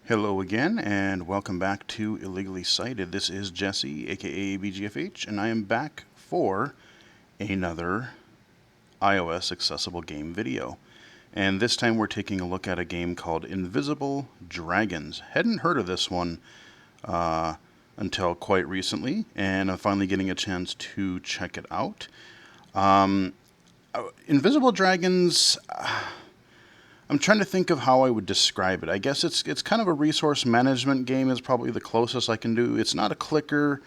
Hello again, and welcome back to Illegally Cited. This is Jesse, aka BGFH, and I am back for another iOS accessible game video. And this time we're taking a look at a game called Invisible Dragons. Hadn't heard of this one until quite recently, and I'm finally getting a chance to check it out. Invisible Dragons, I'm trying to think of how I would describe it. I guess it's kind of a resource management game is probably the closest I can do. It's not a clicker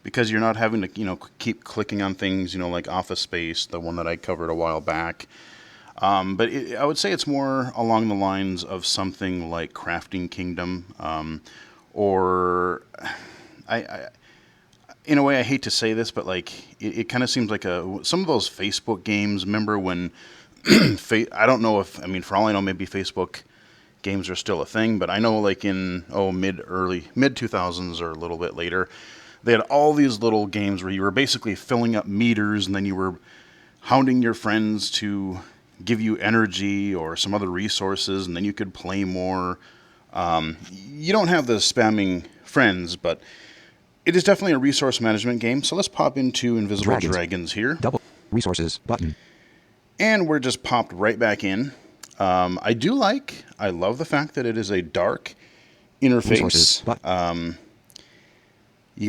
because you're not having to, keep clicking on things, like Office Space, the one that I covered a while back. But I would say it's more along the lines of something like Crafting Kingdom, or in a way, I hate to say this, but it kind of seems like some of those Facebook games. Remember when I don't know if, for all I know, maybe Facebook games are still a thing, but I know in mid 2000s or a little bit later, they had all these little games where you were basically filling up meters and then you were hounding your friends to give you energy or some other resources, and then you could play more. You don't have the spamming friends, but it is definitely a resource management game. So let's pop into Invisible Dragons here. Double resources button. And we're just popped right back in. I love the fact that it is a dark interface. You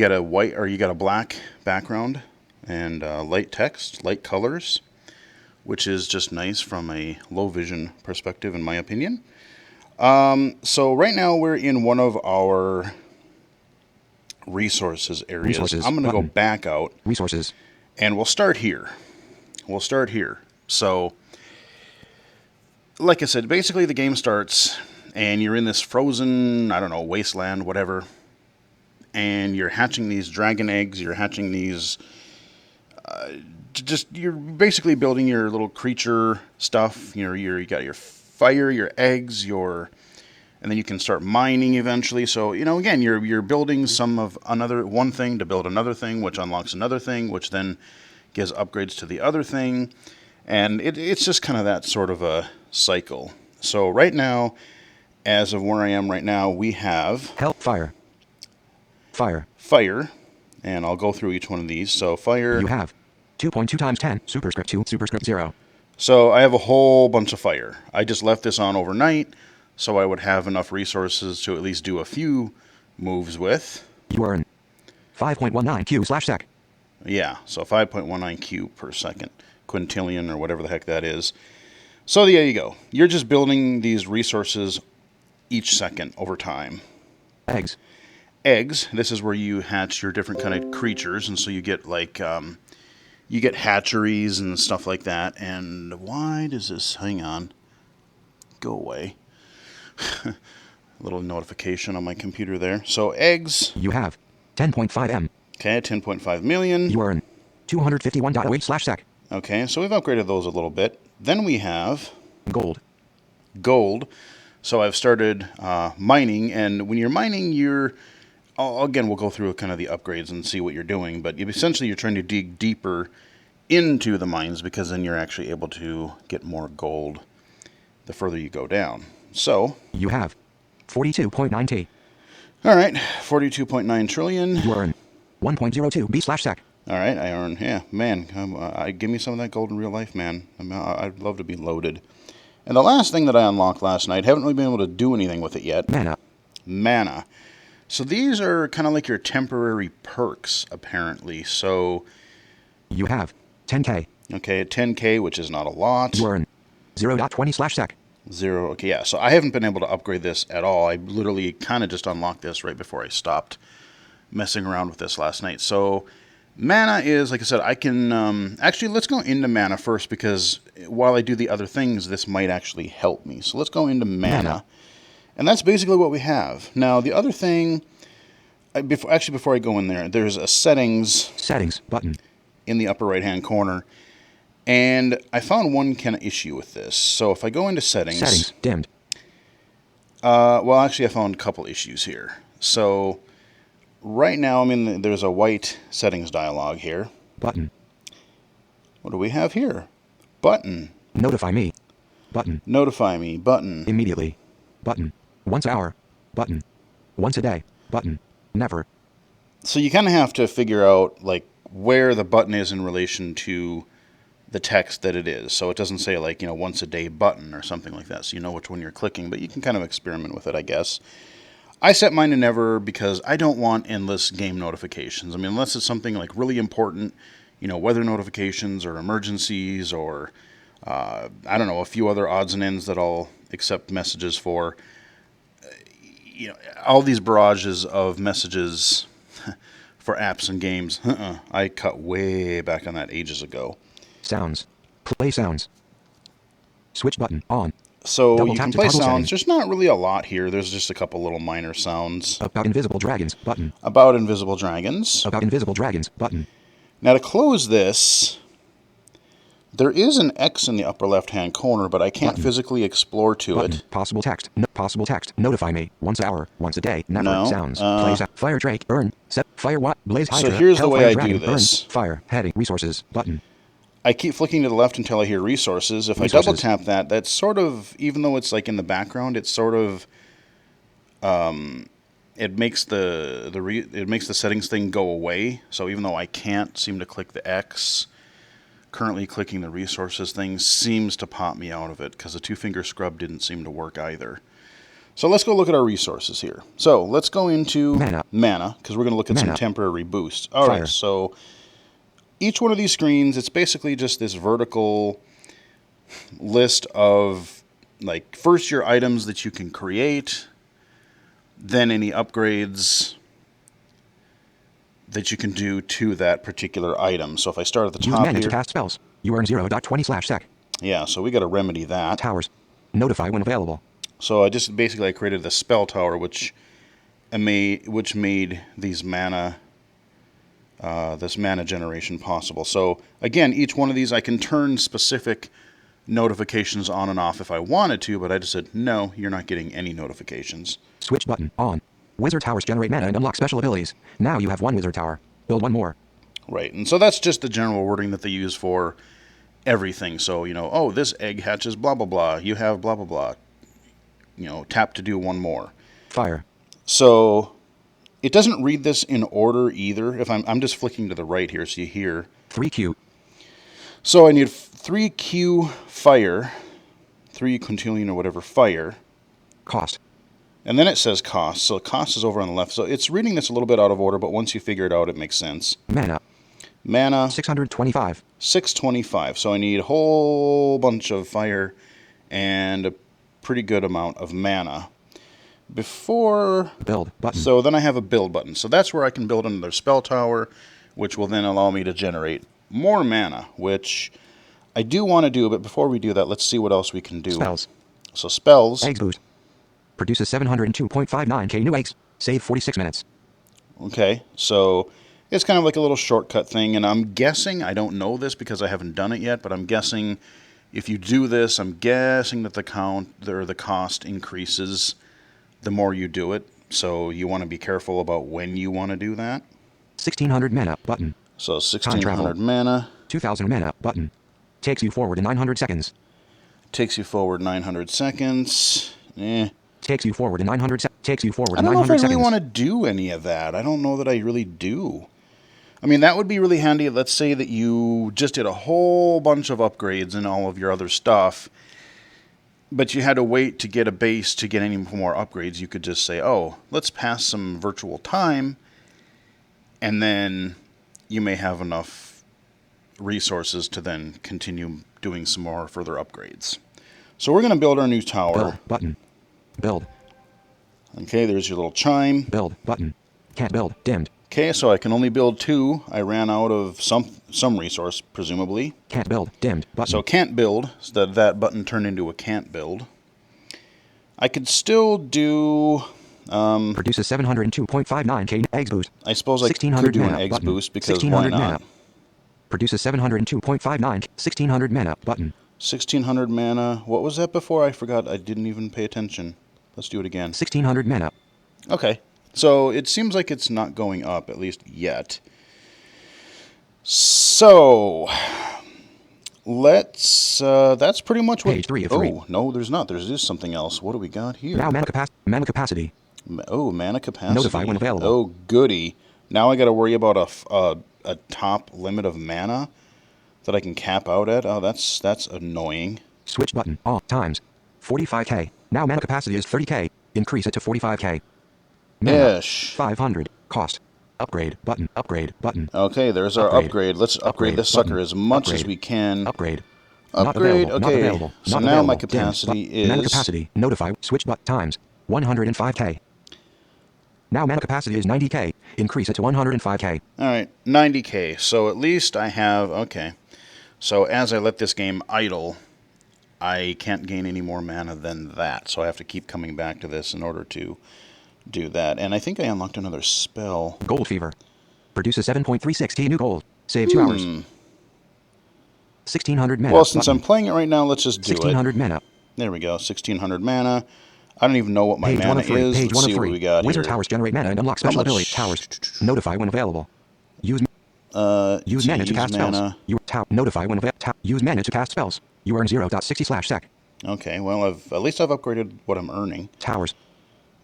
got a black background and light text, light colors, which is just nice from a low vision perspective, in my opinion. So right now we're in one of our resources areas. I'm going to go back out. Resources. And we'll start here. So, like I said, basically the game starts and you're in this frozen, wasteland, whatever. And you're hatching these dragon eggs. You're hatching these, you're basically building your little creature stuff. You got your fire, your eggs, and then you can start mining eventually. So, again, you're building one thing to build another thing, which unlocks another thing, which then gives upgrades to the other thing. And it's just kind of that sort of a cycle. So right now, as of where I am right now, we have Hellfire. Fire. And I'll go through each one of these. So fire. You have 2.2 times 10, superscript 2, superscript 0. So I have a whole bunch of fire. I just left this on overnight, so I would have enough resources to at least do a few moves with. You earn 5.19 Q/sec. Yeah, so 5.19 Q per second. Quintillion or whatever the heck that is. So there you go. You're just building these resources each second over time. Eggs. This is where you hatch your different kind of creatures, and so you get you get hatcheries and stuff like that. And why does this, hang on, go away? A little notification on my computer there. So eggs. You have 10.5 M. Okay, 10.5 million. You earn 251.08/sec. Okay, so we've upgraded those a little bit. Then we have Gold. So I've started mining, and when you're mining, again, we'll go through kind of the upgrades and see what you're doing, but essentially you're trying to dig deeper into the mines because then you're actually able to get more gold the further you go down. So you have 42.9 T. All right, 42.9 trillion. You earn 1.02 B/sec. All right, I earn, give me some of that gold in real life, man. I'd love to be loaded. And the last thing that I unlocked last night, haven't really been able to do anything with it yet. Mana. So these are kind of like your temporary perks, apparently. So you have 10K. Okay, 10K, which is not a lot. You earn 0.20/sec. 0, okay, yeah. So I haven't been able to upgrade this at all. I literally kind of just unlocked this right before I stopped messing around with this last night. So mana is, like I said, I can... actually, let's go into mana first, because while I do the other things, this might actually help me. So let's go into mana. And that's basically what we have. Now, the other thing... Before I go in there, there's a settings button in the upper right-hand corner. And I found one kind of issue with this. So if I go into settings... dimmed. Well, actually, I found a couple issues here. So... right now, there's a white settings dialog here. Button. What do we have here? Button. Notify me. Button. Notify me. Button. Immediately. Button. Once hour. button. Once a day, button. Never. So you kind of have to figure out like where the button is in relation to the text that it is. So it doesn't say like, once a day button or something like that. So you know which one you're clicking, but you can kind of experiment with it, I guess. I set mine to never because I don't want endless game notifications. I mean, unless it's something like really important, weather notifications or emergencies or, I don't know, a few other odds and ends that I'll accept messages for. All these barrages of messages for apps and games, I cut way back on that ages ago. Sounds. Play sounds. Switch button on. So Double you tap can to play toggle sounds. settings. There's not really a lot here. There's just a couple little minor sounds. About invisible dragons button. About invisible dragons. About invisible dragons button. Now to close this, there is an X in the upper left-hand corner, but I can't Button. physically explore to Button. it. Possible text. Possible text. Notify me. Once an hour. Once a day. Never. No, Sounds. Play Fire Drake. Earn. Set. Fire what? Blaze So Hydra. here's the way Hellfire I do Dragon, this. Earn. Fire. Heading. Resources. Button. I keep flicking to the left until I hear resources. If Resources. I double tap that, that's sort of, even though it's like in the background, it's sort of, it makes it makes the settings thing go away. So even though I can't seem to click the X, currently clicking the resources thing seems to pop me out of it because the two-finger scrub didn't seem to work either. So let's go look at our resources here. So let's go into mana because we're going to look at some temporary boosts. All right, so each one of these screens, it's basically just this vertical list of, like, first your items that you can create, then any upgrades that you can do to that particular item. So if I start at the top mana here, to cast spells. You earn 0.20/sec. Yeah, so we got to remedy that. Towers. Notify when available. So I just basically created the spell tower, which made these mana, this mana generation possible. So again, each one of these I can turn specific notifications on and off if I wanted to, but I just said no, you're not getting any notifications. Switch button on. Wizard towers generate mana and unlock special abilities. Now you have one wizard tower. Build one more. Right, and so that's just the general wording that they use for everything. So, oh, this egg hatches blah, blah, blah. You have blah, blah, blah. Tap to do one more. Fire. So it doesn't read this in order either. If I'm just flicking to the right here, so you hear 3Q. So I need 3Q fire, 3 quintillion or whatever fire. Cost. And then it says cost. So cost is over on the left. So it's reading this a little bit out of order, but once you figure it out, it makes sense. Mana. 625. 625. So I need a whole bunch of fire and a pretty good amount of mana. Before build button. So then I have a build button. So that's where I can build another spell tower, which will then allow me to generate more mana, which I do want to do, but before we do that, let's see what else we can do. Spells. So spells. Eggs boost. Produces 702.59k new eggs. Save 46 minutes. Okay, so it's kind of like a little shortcut thing, and I'm guessing, I don't know this because I haven't done it yet, but I'm guessing if you do this, I'm guessing that the cost increases the more you do it. So you want to be careful about when you want to do that. 1600 mana button. So 1600 mana. 2000 mana button. Takes you forward in 900 seconds. Takes you forward 900 seconds. Takes you forward in 900 seconds. Takes you forward I in 900 don't know if I really seconds. want to do any of that. I don't know that I really do. I mean, that would be really handy. Let's say that you just did a whole bunch of upgrades and all of your other stuff, but you had to wait to get a base to get any more upgrades. You could just say, oh, let's pass some virtual time, and then you may have enough resources to then continue doing some more further upgrades. So we're going to build our new tower. Build button. Build. Okay, there's your little chime. Build button. Can't build. Dimmed. Okay, so I can only build 2. I ran out of some resource, presumably. Can't build. Dimmed. Button. So can't build. So that button turned into a can't build. I could still do... Produces 702.59k eggs boost. I suppose I could do an eggs button. boost because why not? Mana. Produces 702.59. 1600 mana button. 1600 mana. What was that before? I forgot. I didn't even pay attention. Let's do it again. 1600 mana. Okay. So it seems like it's not going up, at least yet. So let's, that's pretty much what... Page 3 of 3. Oh, no, there's not. There's just something else. What do we got here? Now mana capacity. Oh, mana capacity. Notify when available. Oh, goody. Now I got to worry about a top limit of mana that I can cap out at. Oh, that's annoying. Switch button. All times. 45k. Now mana capacity is 30k. Increase it to 45k. Mana. Ish. 500. Cost. Upgrade button. Upgrade button. Okay, there's our upgrade. Let's upgrade this sucker as much as we can. Upgrade. Upgrade. Not available. Okay. Not available. So not now available. my capacity is. Mana capacity. Notify. Switch button. Times. 105k. Now mana capacity is 90k. Increase it to 105k. All right, 90k. So at least I have. Okay. So as I let this game idle, I can't gain any more mana than that. So I have to keep coming back to this in order to do that. And I think I unlocked another spell. Gold Fever. Produces 7.36k new gold. Save 2 hours. 1600 mana. Well, since I'm playing it right now, let's just do 1600 mana. There we go. 1600 mana. I don't even know what my Page mana 103. is. Page Let's see 103. what we got Wizard here. towers generate mana and unlock special ability towers. Notify when available. Use mana to cast spells. Notify when available. Use mana to cast spells. You earn 0.60/sec. Okay, well, at least I've upgraded what I'm earning. Towers.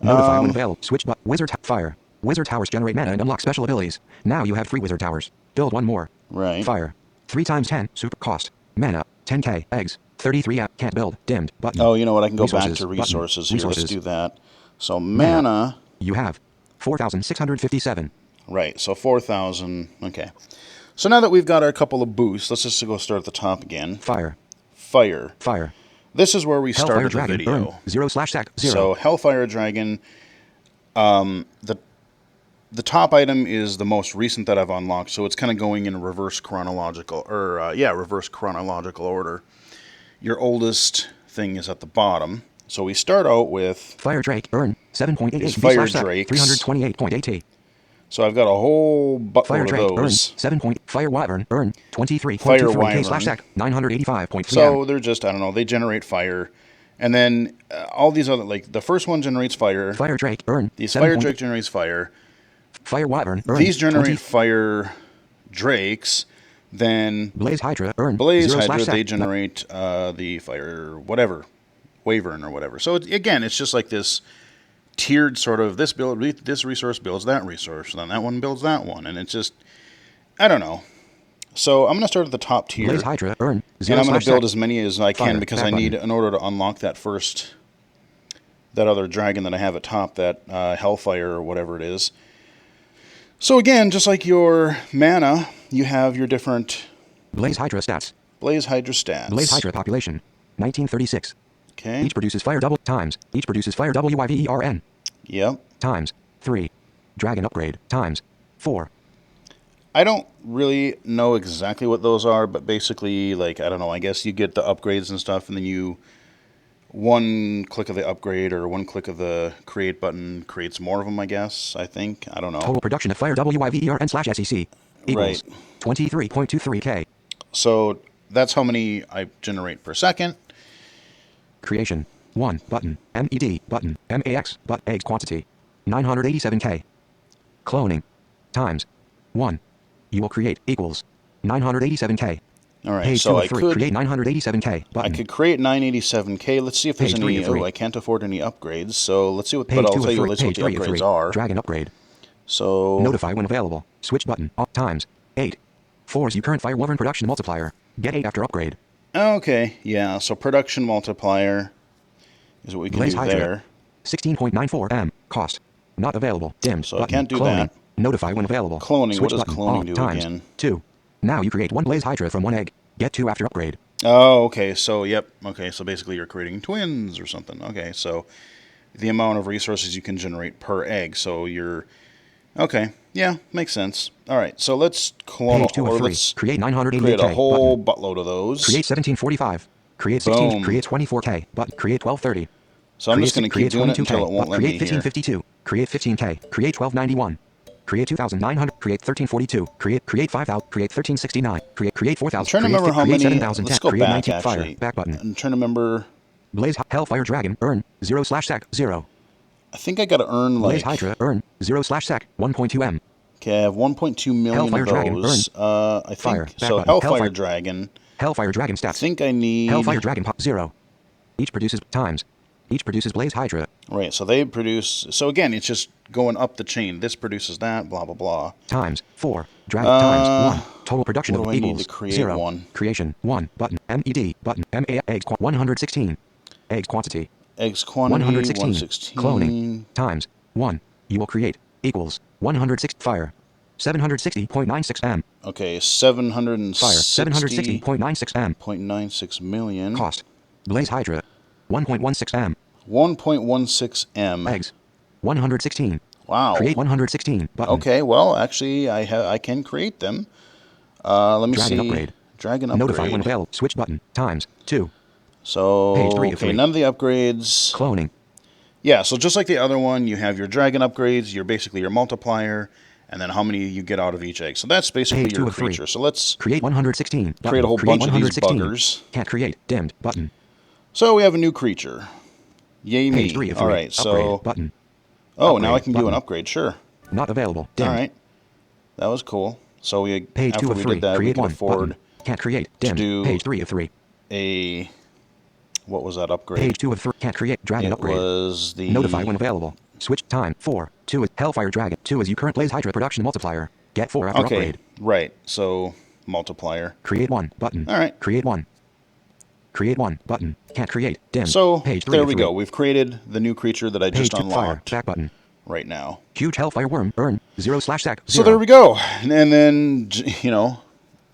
Notify when available. Switch button. Fire. Wizard towers generate mana and unlock special abilities. Now you have 3 wizard towers. Build 1 more. Right. Fire. 3 times 10. Super cost. Mana. 10k. Eggs. 33 app. Can't build. Dimmed. Button. Oh, you know what? I can go back Resources. to Button. resources here. Resources. Let's do that. So mana. You have 4,657. Right, so 4,000. Okay. So now that we've got our couple of boosts, let's just go start at the top again. Fire. Fire. Fire. This is where we Hellfire started the Dragon. video. Burn. 0/sec. 0. So Hellfire Dragon. The top item is the most recent that I've unlocked, so it's kind of going in reverse chronological, reverse chronological order. Your oldest thing is at the bottom. So we start out with Fire Drake. Burn. 7.88. Is Fire B/sec. Drakes. 328.80. So I've got a whole Fire buttload Drake. of Burn. those. 7. Fire Wyvern. Burn. 23.23k Fire Wyvern. /sec. 985.3. So they're just, I don't know, they generate fire. And then all these other, like the first one generates fire. Fire Drake. Burn. These 7. Fire Drake generates fire. Fire Wyvern. Burn. These generate 20. fire drakes. Then Blaze Hydra. Burn. Blaze 0/sec. Hydra, they generate the fire, whatever, Wyvern or whatever. So again, it's just like this tiered sort of, this resource builds that resource, then that one builds that one. And it's just, I don't know. So I'm going to start at the top tier. Blaze Hydra. Burn. And I'm going to 0/sec. build as many as I can Fire, because back I need, button. in order to unlock that other dragon that I have at top, that Hellfire or whatever it is. So again, just like your mana, you have your different Blaze Hydra stats. Blaze Hydra stats. Blaze Hydra population. 1936. Okay. Each produces fire double times. Each produces fire WYVERN. Yep. Times 3. Dragon upgrade times 4. I don't really know exactly what those are, but basically, like, I don't know, I guess you get the upgrades and stuff, and then you, one click of the upgrade or one click of the create button creates more of them, I guess, I think. I don't know. Total production of fire WYVERN/SEC equals Right. 23.23k. So that's how many I generate per second. Creation 1 button. MED button. MAX but eggs quantity 987k. Cloning times 1. You will create equals 987k. All right, Page so 2 I of 3. could Create 987k I button. could create 987k. Let's see if there's Page 3 any. of 3. Oh, I can't afford any upgrades. So let's see what. Page But I'll 2 tell of you 3. let's what Page the 3 of 3. upgrades are. Dragon upgrade. So Notify when available. Switch button. Times 8. 4 is your current fire wyvern production multiplier. Get 8 after upgrade. okay, yeah. So production multiplier is what we can Blaze do Hydra. there. 16.94 M. Cost. Not available. Dimmed. So I button. can't do Cloning. that. Notify when available. Cloning. Switch What does button. cloning do times again? 2. Now you create 1 Blaze Hydra from 1 egg. Get 2 after upgrade. Oh, okay. So yep. Okay. So basically, you're creating twins or something. Okay. So the amount of resources you can generate per egg. So you're okay. Yeah, makes sense. All right. So let's clone Page 2 or of 3. let's Create 988k. create a whole button. buttload of those. Create 1745. Create 16. Boom. Create 24k. Button. Create 1230. So I'm just going to keep doing it until it won't let me Create here. 1552. Create 15k. Create 1291. Create 2900. Create 1342. Create 5000. Create 1369. Create 4000. I'm trying to remember how create many. 7010. Let's go Create back 19. actually. Fire. Back button. I'm trying to remember. Blaze Hellfire Dragon. Earn 0/sec 0. I think I got to earn like. Blaze Hydra. Earn 0/sec 1.2 M. Okay, I have 1.2 million Hellfire of Dragon, those. I think Fire, back so. button. Hellfire Hellfire. Dragon. Hellfire Dragon I stats. think I need. Hellfire Dragon pop 0. Each produces times Each produces Blaze Hydra. Right, so they produce... So again, it's just going up the chain. This produces that, blah, blah, blah. Times 4. Drag times 1. Total production What of do I need to equals create 0. one? Creation 1. Button. MED. Button. MA. Eggs 116. Eggs quantity. Eggs quantity, 116. 116. Cloning. Times 1. You will create equals 106. Fire. 760.96 M. Okay, 760... Fire. 760.96 M. 0.96 million. Cost. Blaze Hydra. 1.16 M. 1.16 M. Eggs. 116. Wow. Create 116. Button. Okay, well, actually, I can create them. Let me Dragon see. upgrade. Dragon upgrade. Notify when available. Switch button. Times 2. So, Page 3 of okay, 3. none of the upgrades. Cloning. Yeah, so just like the other one, you have your dragon upgrades, basically your multiplier, and then how many you get out of each egg. So that's basically Page 2 your of 3. creature. So let's Create 116. Button. create a whole bunch of these 116. buggers. Can't create. Dimmed. Button. So we have a new creature. Yay me. Page 3 of 3. All right, so... Upgrade. Button. Oh, Upgrade now I can do an button. upgrade, sure. Not available. All Dimmed. right. That was cool. So we Page after 2 of we 3. did that, we Create could 1. afford Button. Can't create. to Dimmed. do Page 3 of 3. a... What was that upgrade? Page 2 of 3. Can't create. Dragon It upgrade. was the... Notify when available. Switch time 4. 2 is Hellfire Dragon. 2 is you current Blaze Hydra production multiplier. Get 4 after Okay, upgrade. right. So multiplier. Create 1 button. All right. Create 1. Create 1 button. Can't create. Dim. So Page 3 there of we 3. go. We've created the new creature that I Page just 2 fire. unlocked Back button. right now. Huge Hellfire Worm. Earn 0/sec. So there we go. And then, you know,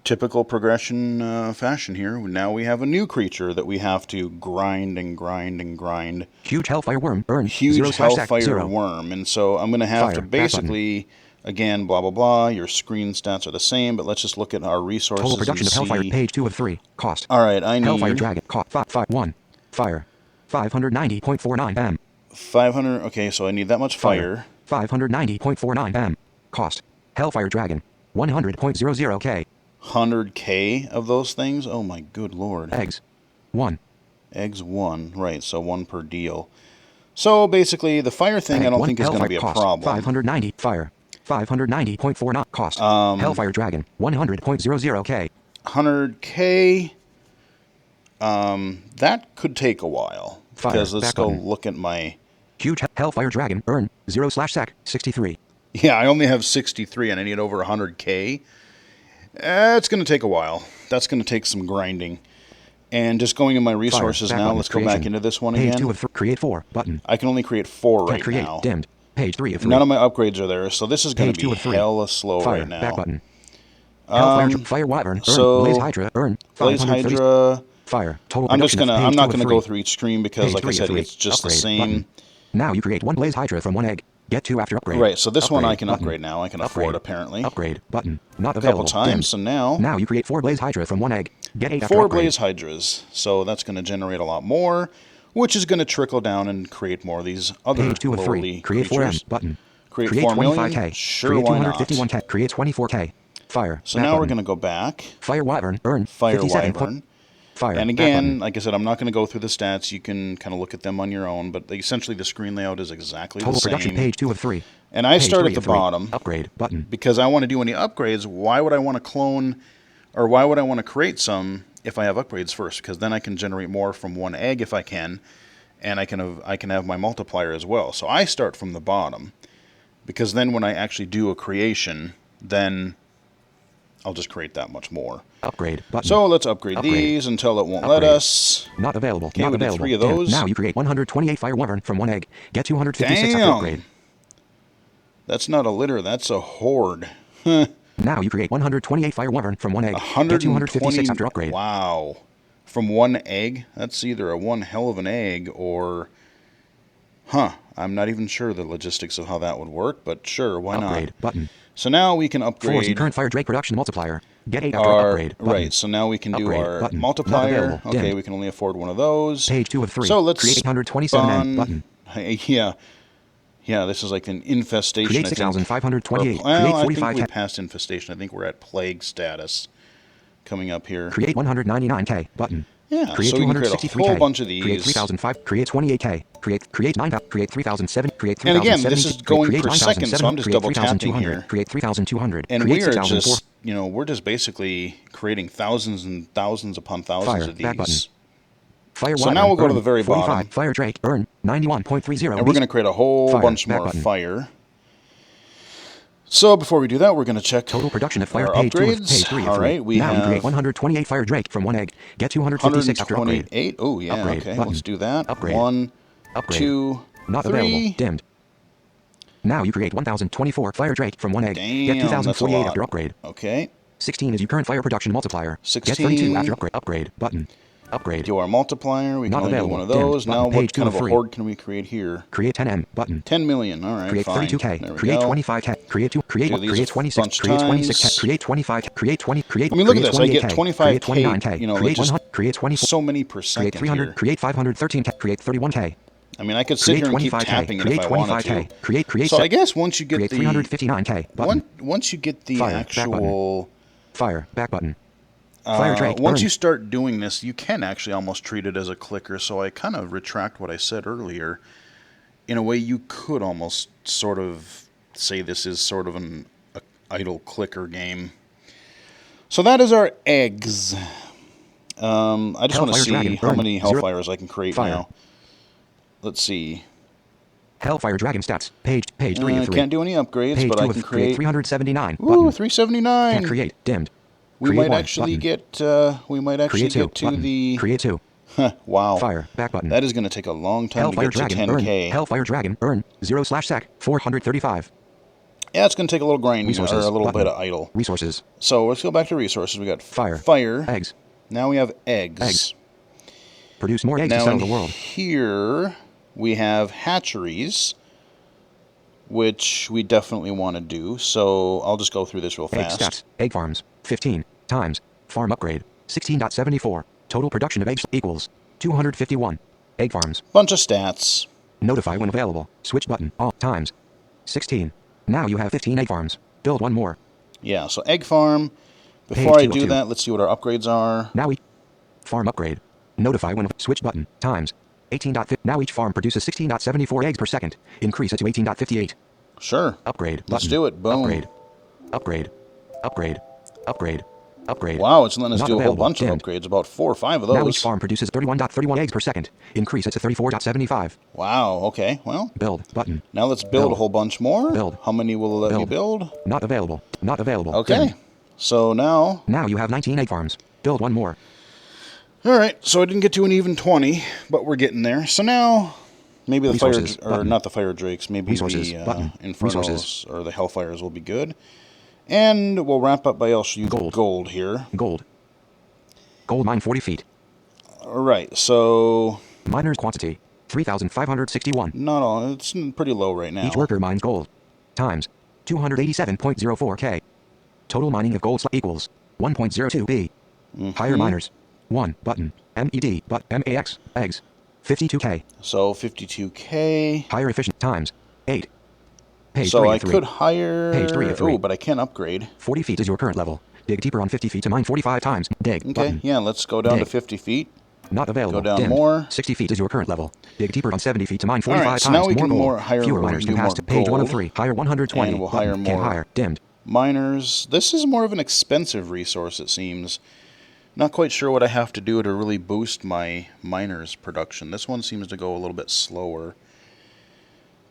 typical progression fashion here. Now we have a new creature that we have to grind and grind and grind. Huge Hellfire Worm. Earn Huge 0/sec. Hellfire 0. Worm. And so I'm going to have Fire. to Back basically, again, blah, blah, blah. Your screen stats are the same, but let's just look at our resources. Total production and of Hellfire. see. Page 2 of 3. Cost. All right, I need Hellfire Dragon. Cost. 1. Fire. 590.49 M. 500. Okay, so I need that much fire. 590.49 M. Cost. Hellfire Dragon. 100.00K. 100K of those things? Oh my good lord. Eggs. 1. Eggs 1. Right, so 1 per deal. So basically, the fire thing I don't think is going to be a cost. problem. 590. Fire. 590.49 cost. Hellfire Dragon. 100.00K. 100K. That could take a while. Fire. Because let's Back go button. look at my... Huge Hellfire Dragon. Earn 0/sec. 63. Yeah, I only have 63 and I need over 100K. It's going to take a while. That's going to take some grinding. And just going in my resources Back now, button. let's go Creation. back into this one Page again. 2 of 3. Create 4. Button. I can only create 4 Can't right create. now. Dimmed. Page 3 of 3. None of my upgrades are there, so this is going Page to 2 be of 3. hella slow Fire. right now. Back button. Hellfire Fire Wyvern. Earn. so Blaze Hydra. Earn. Blaze 530. Hydra. Fire. Total I'm just production gonna. of I'm page not 2 of gonna 3. go through each screen because, Page like I 3 of said, 3. it's just the Upgrade. same. Button. Now you create 1 Blaze Hydra from 1 egg. Get 2 after upgrade. Right. So this one I Upgrade. can Button. upgrade now. I can Upgrade. afford apparently. Upgrade button. Not A available. couple times. Dim. So now Now you create 4 Blaze Hydra from 1 egg. Get 8 after 4 upgrade. Blaze Hydras. So that's going to generate a lot more, which is going to trickle down and create more of these other Page 2 of 3. lowly Create 4M creatures. button. Create 4 4 million? 25K. Sure, Create why not? 251K. Create 24K. Fire. So Back now we're button. going to go back. Fire Wyvern. Earn. Fire 57 Wyvern. Fire. And Back again, button. like I said, I'm not going to go through the stats. You can kind of look at them on your own, but essentially the screen layout is exactly Total the same. production. Page 2 of 3. And I Page start 3 at the of 3. bottom Upgrade button. because I want to do any upgrades. Why would I want to clone, or why would I want to create some if I have upgrades first? Because then I can generate more from 1 egg if I can, and I can have my multiplier as well. So I start from the bottom because then when I actually do a creation, then I'll just create that much more. Upgrade button. So let's upgrade Upgrade. these until it won't let Upgrade. us. Not available. Okay, Not we did available. 3 of Dim. those. Now you create 128 Fire Wyvern from 1 egg. Get 256 after Damn. upgrade. That's not a litter, that's a horde. Now you create 128 Fire Wyvern from 1 egg. Get 256 after upgrade. Wow. From 1 egg? That's either a one hell of an egg or... Huh. I'm not even sure the logistics of how that would work, but sure, why Upgrade not? button. So now we can 4 upgrade current Fire Drake production multiplier. Get 8 after our... upgrade. Button. Right, so now we can do Upgrade our button. Not multiplier. available. Okay, Dimmed. we can only afford one of those. Page 2 of 3. So let's create 827 spawn- N button. Yeah. Yeah, this is like an infestation. Create I think. 6,528. Well, Create I think 45K. we passed infestation. I think we're at plague status coming up here. Create 199K button. Yeah, Create so we can create a 263K. whole bunch of Create these. 3,005. Create 28K. Create 9,000. Create 3,007. Create And 3,070. again, this is going create per second, so 9,007. I'm just Create double tapping 3,200. here. Create 3,200. And create we are 6,004. just, we're just basically creating thousands and thousands upon thousands Fire. of Back button. these. Fire So Wyvern, now we'll go to earn the very 45. bottom. Fire Drake, earn 91.30. And we're going to create a whole Fire, bunch back more button. fire. So before we do that, we're going to check Total production of fire our page 2 of upgrades. page 3 of All 3. right, we now have you create 128 fire Drake from 1 egg. Get 256 after upgrade. 128. Oh, yeah, Upgrade okay, button. let's do that. Upgrade. 1, Upgrade. 2, Not 3. available. Dimmed. Now you create 1024 fire Drake from 1 egg. Get Damn, that's a 2048 lot. after upgrade. Okay. 16 is your current fire production multiplier. 16. Get 32 after upgrade. Upgrade button. Upgrade. Do our multiplier. We can Not only do available. one of those. Dimmed. Now, Button. what Page kind of a 2 of 3. horde can we create here? Create 10M button. 10 million. All right, Create fine. 32K. There we Create go. 25K. Create 2. Create Do these create a 26. bunch Create 26K. times. Create 25. Create 20. Create. I mean, look at create this. I get 28K. 25K, Create 29K. you know, like create just 100. Create 24. So many per second Create 300. here. Create 513K. Create 31K. I mean, I could sit Create here and keep 25K. tapping it Create if I wanted 25K. to. Create. So I guess once you get create the 359K. Button. once you get the Fire, back actual Fire. Back button. Fire Drake. once earn. you start doing this, you can actually almost treat it as a clicker. So I kind of retract what I said earlier. In a way, you could almost sort of say this is sort of an idle clicker game. So that is our eggs. I just want to Hellfire see Dragon, how earn many 0. Hellfires I can create Fire. now. Let's see. Hellfire Dragon stats. Page 3 I of 3. can't do any upgrades, Page but 2 I of can create create. 379. Ooh, Button. 379. Can't create. Dimmed. We Create might one, actually button. get. We might actually Create 2. get to Button. the. Create 2. Wow. Fire. Back button. That is going to take a long time Hellfire to get Dragon. to Earn. 10K. Hellfire Dragon. Earn 0/sec. 435. Yeah, it's going to take a little grinding Resources. or a little Button. bit of idle. Resources. So let's go back to resources. We got Fire. Fire. Eggs. Now we have eggs. Eggs. Produce more eggs to Now settle in the world. here we have hatcheries, which we definitely want to do. So I'll just go through this real Egg fast. stats. Egg farms. 15 times. Farm upgrade. 16.74. Total production of eggs equals 251. Egg farms. Bunch of stats. Notify when available. Switch button. All times. 16. Now you have 15 egg farms. Build one more. Yeah, so egg farm. Page Before I 2 of do 2. that, let's see what our upgrades are. Now farm upgrade. Notify when switch button. Times. 18.5. Now each farm produces 16.74 eggs per second. Increase it to 18.58. Sure. Upgrade. Let's Button. do it. Boom. Upgrade. Upgrade. Upgrade. Upgrade. Upgrade. Wow, it's letting us Not do a whole available. bunch of Dimmed. upgrades, about 4 or 5 of those. Now each farm produces 31.31 eggs per second. Increase it to 34.75. Wow, okay. Well, Build. Button. now let's build a Build. whole bunch more. Build. How many will it let me Build. build? Not available. Not available. Okay. Dimmed. So now... Now you have 19 egg farms. Build one more. Alright, so I didn't get to an even 20, but we're getting there. So now... Maybe the Resources, fire... Or button. not the fire drakes. Maybe Resources, the button. infernos Resources. or the hellfires will be good. And we'll wrap up by also using Gold. gold here. Gold. Gold mine 40 feet. Alright, so... Miners quantity. 3,561. Not all. It's pretty low right now. Each worker mines gold. Times. 287.04K. Total mining of gold equals 1.02 B. Higher miners. 1 button. MED but MAX eggs. 52K. So 52K. Higher efficient times. 8. Page So 3 I of 3. could hire... Page 3 of 3. Oh, but I can't upgrade. 40 feet is your current level. Dig deeper on 50 feet to mine 45 times. Dig. Okay, Button. yeah, let's go down to Dig. 50 feet. Not available. Go down Dimmed. more. 60 feet is your current level. Dig deeper on 70 feet to mine All 45 right, so times. now we more can gold. more hire- Fewer we miners can can do pass more to page gold. 103. Hire 120. And we'll Button. hire Can't more- hire. Dimmed. Miners. This is more of an expensive resource, it seems. Not quite sure what I have to do to really boost my miners' production. This one seems to go a little bit slower.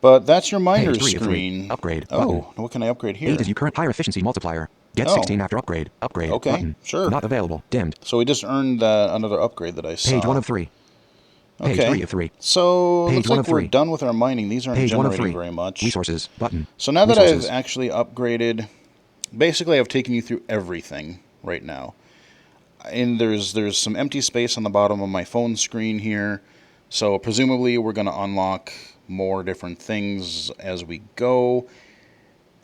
But that's your miners Page 3 of 3. screen. Upgrade. Oh, what can I upgrade here? 8 is your current higher efficiency multiplier. Get Oh. 16 after upgrade. Upgrade. Okay, Button. sure. Not available. Dimmed. So we just earned another upgrade that I saw. Page 1 of 3. Page Okay. 3 of 3. So Page looks 1 like of we're 3. done with our mining. These aren't Page 1 of generating 3. very much. Resources. Button. So now that Resources. I've actually upgraded, basically I've taken you through everything right now. And there's some empty space on the bottom of my phone screen here. So presumably we're going to unlock more different things as we go.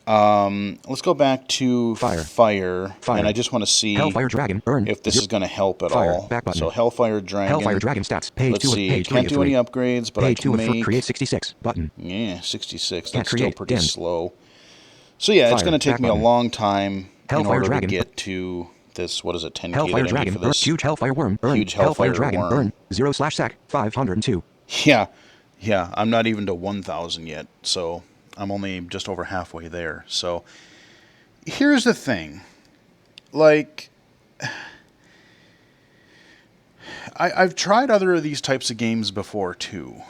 Let's go back to Fire. Fire. Fire. And I just want to see Hellfire Dragon. Earn. if this is going to help at Fire. all. Back button. So Hellfire Dragon. Hellfire Dragon stats. Page Let's 2 of see. page 3 Can't of do 3. any upgrades, but Page I 2 can of make... create 66. Button. Yeah, 66. Can't That's still create. pretty Dimmed. slow. So yeah, it's Fire. going to take Back me a button. long time in Hellfire order Dragon. to get to this, what is it, 10K Hellfire that I need Dragon. for Earn. this. Huge Hellfire Worm. Earn. Huge Hellfire Dragon. Worm. Earn. 0/sec. 502. Yeah, I'm not even to 1,000 yet, so I'm only just over halfway there. So here's the thing. Like, I've tried other of these types of games before too.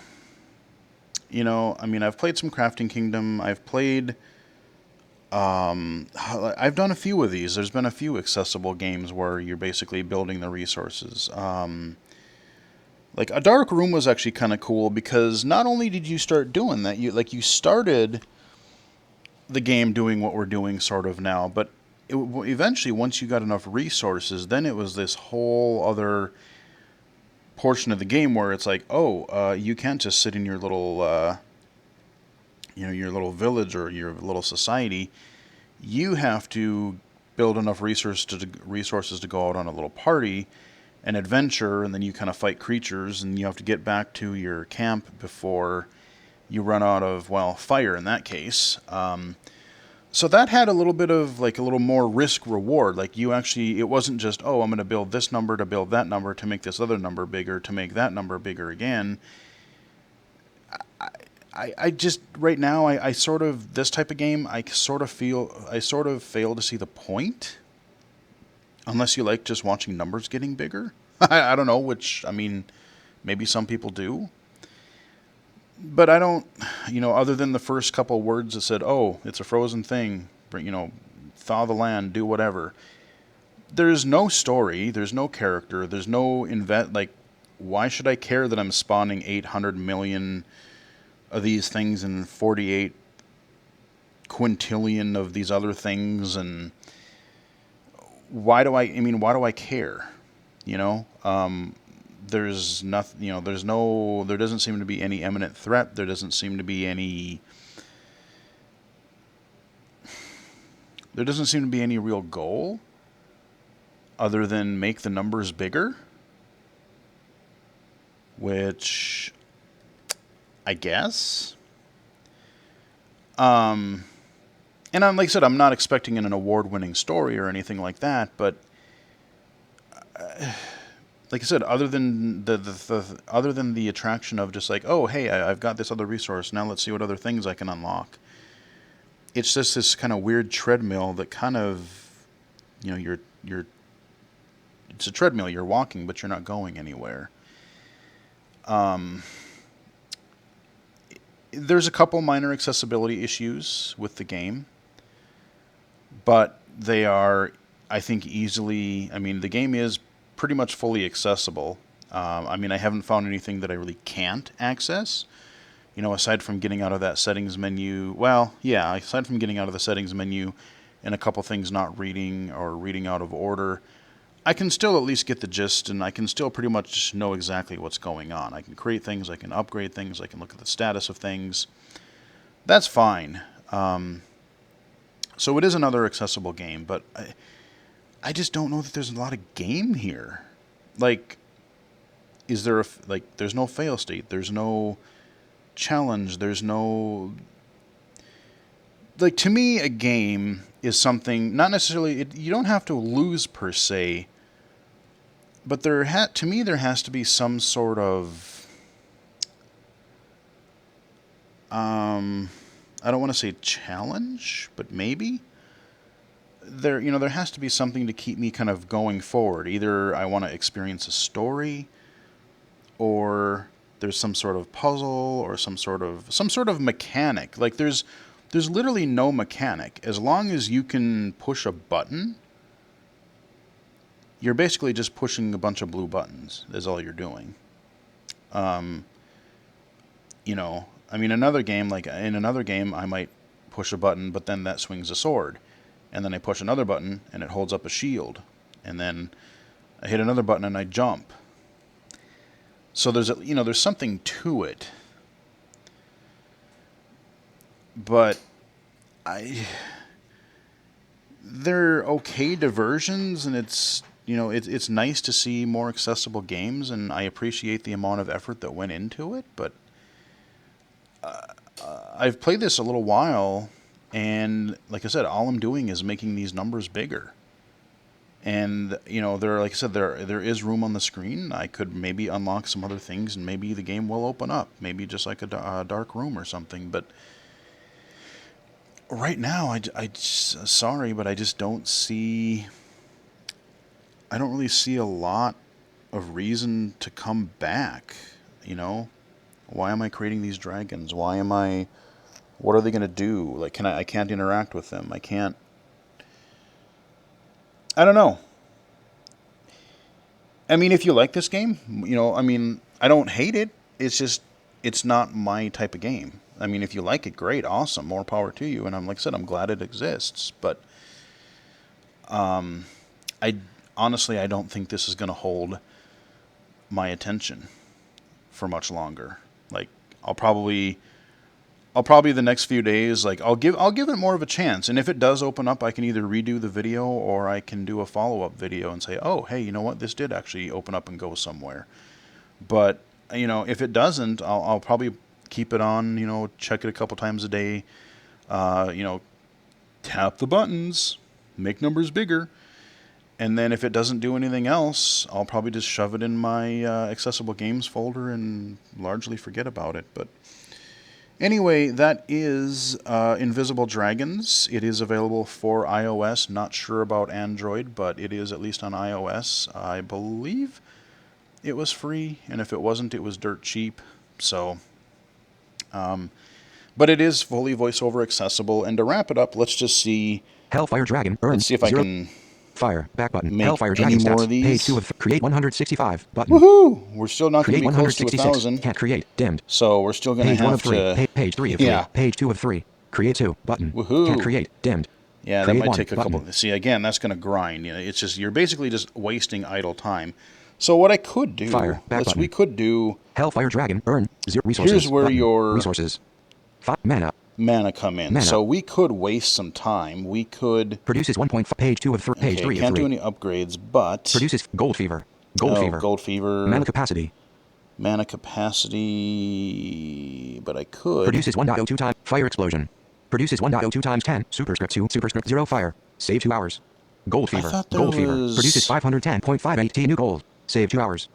I mean, I've played some Crafting Kingdom. I've done a few of these. There's been a few accessible games where you're basically building the resources. Like a dark room was actually kind of cool because not only did you start doing that, you started the game doing what we're doing sort of now, but eventually once you got enough resources, then it was this whole other portion of the game where it's like, oh, you can't just sit in your little, your little village or your little society. You have to build enough resources to go out on a little party, an adventure, and then you kind of fight creatures, and you have to get back to your camp before you run out of, well, fire in that case. So that had a little bit of like a little more risk reward. Like it wasn't just, oh, I'm going to build this number to build that number to make this other number bigger to make that number bigger again. I just right now I sort of this type of game I sort of fail to see the point unless you like just watching numbers getting bigger. I don't know, which I mean maybe some people do. But I don't, other than the first couple words that said, "Oh, it's a frozen thing," thaw the land, do whatever. There's no story, there's no character, there's no like why should I care that I'm spawning 800 million of these things and 48 quintillion of these other things, and why do I care? You know, there's nothing, there doesn't seem to be any imminent threat. There doesn't seem to be any real goal other than make the numbers bigger, which I guess. And like I said, I'm not expecting an award-winning story or anything like that, but like I said, other than the attraction of just like, oh, hey, I've got this other resource, now let's see what other things I can unlock. It's just this kind of weird treadmill that kind of, you're it's a treadmill. You're walking, but you're not going anywhere. There's a couple minor accessibility issues with the game, but they are, I think, easily. I mean, the game is pretty much fully accessible. I mean, I haven't found anything that I really can't access. Aside from getting out of that settings menu. Well, yeah, aside from getting out of the settings menu and a couple things not reading or reading out of order, I can still at least get the gist, and I can still pretty much know exactly what's going on. I can create things, I can upgrade things, I can look at the status of things. That's fine. So it is another accessible game, but I just don't know that there's a lot of game here. Like, is there there's no fail state, there's no challenge, there's no... Like, to me, a game is something, not necessarily, you don't have to lose per se, but to me there has to be some sort of, I don't want to say challenge, but maybe there has to be something to keep me kind of going forward. Either I want to experience a story, or there's some sort of puzzle, or some sort of mechanic. Like there's literally no mechanic. As long as you can push a button, you're basically just pushing a bunch of blue buttons is all you're doing. I mean, in another game, I might push a button, but then that swings a sword. And then I push another button, and it holds up a shield. And then I hit another button, and I jump. So there's something to it. But they're okay diversions, and it's nice to see more accessible games, and I appreciate the amount of effort that went into it, but I've played this a little while, and like I said, all I'm doing is making these numbers bigger. And like I said, there is room on the screen. I could maybe unlock some other things, and maybe the game will open up, maybe just like a dark room or something. But right now, sorry, but I just don't see. I don't really see a lot a reason to come back, you know? Why am I creating these dragons? Why am I... What are they going to do? Like, I can't interact with them. I can't... I don't know. I mean, if you like this game, you know, I mean, I don't hate it. It's just, it's not my type of game. I mean, if you like it, great, awesome, more power to you. And I'm, like I said, I'm glad it exists. But I honestly, I don't think this is going to hold my attention for much longer. Like, I'll probably the next few days, like, I'll give it more of a chance. And if it does open up, I can either redo the video or I can do a follow-up video and say, oh, hey, you know what, this did actually open up and go somewhere. But, you know, if it doesn't, I'll probably keep it on, you know, check it a couple times a day, you know, tap the buttons, make numbers bigger. And then if it doesn't do anything else, I'll probably just shove it in my accessible games folder and largely forget about it. But anyway, that is Invisible Dragons. It is available for iOS. Not sure about Android, but it is at least on iOS. I believe it was free, and if it wasn't, it was dirt cheap. So, but it is fully VoiceOver accessible. And to wrap it up, let's just see. Hellfire Dragon. Earn. Let's see if I can Fire. Back button. make Hellfire any Dragon more stats. of these. Page 2 of create 165 button. Woohoo! We're still not going to Create be close to 166. 1,000. Can't create. Dimmed. So we're still going to Page 1 have of 3. to... Page 3 of 3. Yeah. Page 2 of 3. Create 2 button. Woohoo. Can't create. Dimmed. Yeah, Create that might one take a button. couple... See, again, that's going to grind. You know, it's just... You're basically just wasting idle time. So what I could do... Fire. Back button. We could do... Hellfire Dragon. Earn. 0 resources. Here's where button. your... Resources. 5 mana. Mana come in. Mana. So we could waste some time. We could... Produces 1.5. Page 2 of 3. Page 3 of 3. Can't do any upgrades, but... Produces Gold Fever. Gold Fever. Gold Fever. Mana capacity. Mana capacity... But I could... Produces 1.02 times Fire Explosion. Produces 1.02 times 10. Superscript 2. Superscript 0 Fire. Save 2 hours. Gold Fever. Gold Fever. Produces 510.58 new gold. Save 2 hours.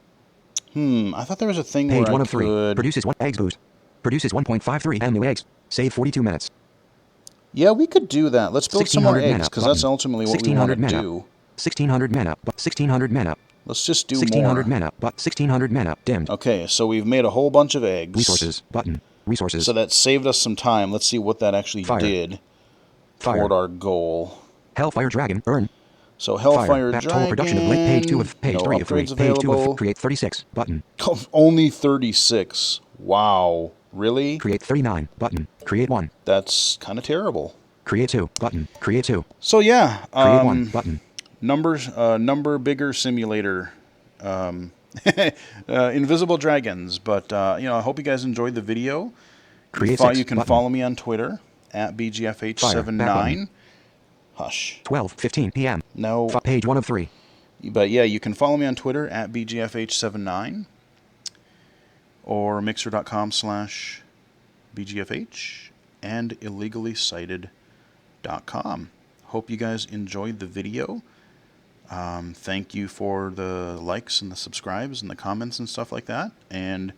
I thought there was a thing Page where 1 I of 3. could... Produces 1 eggs boost. Produces 1.53 and new eggs. Save 42 minutes. Yeah, we could do that. Let's build some more 1600 eggs, because that's ultimately what we want to do. 1600 mana. But 1600 mana. Let's just do 1600 more. mana. But 1600 mana. Dimmed. Okay, so we've made a whole bunch of eggs. Resources. Button. Resources. So that saved us some time. Let's see what that actually did toward our goal. Hellfire Dragon. Earn. So Hellfire Back Dragon. total production of page 2 of page no 3 of 3. upgrades Page 2 available. of create 36 button. Only 36. Wow. Really? Create 39 button. Create 1. That's kind of terrible. Create 2 button. Create 2. So yeah, Create 1 button. number bigger simulator, Invisible Dragons. But you know, I hope you guys enjoyed the video. Create You can follow me on Twitter at BGFH79. Hush. 12:15 p.m. No. Page 1 of 3. But yeah, you can follow me on Twitter at BGFH79 or mixer.com/BGFH and illegally-cited.com. Hope you guys enjoyed the video. Thank you for the likes and the subscribes and the comments and stuff like that. And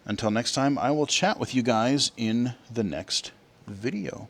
until next time, I will chat with you guys in the next video.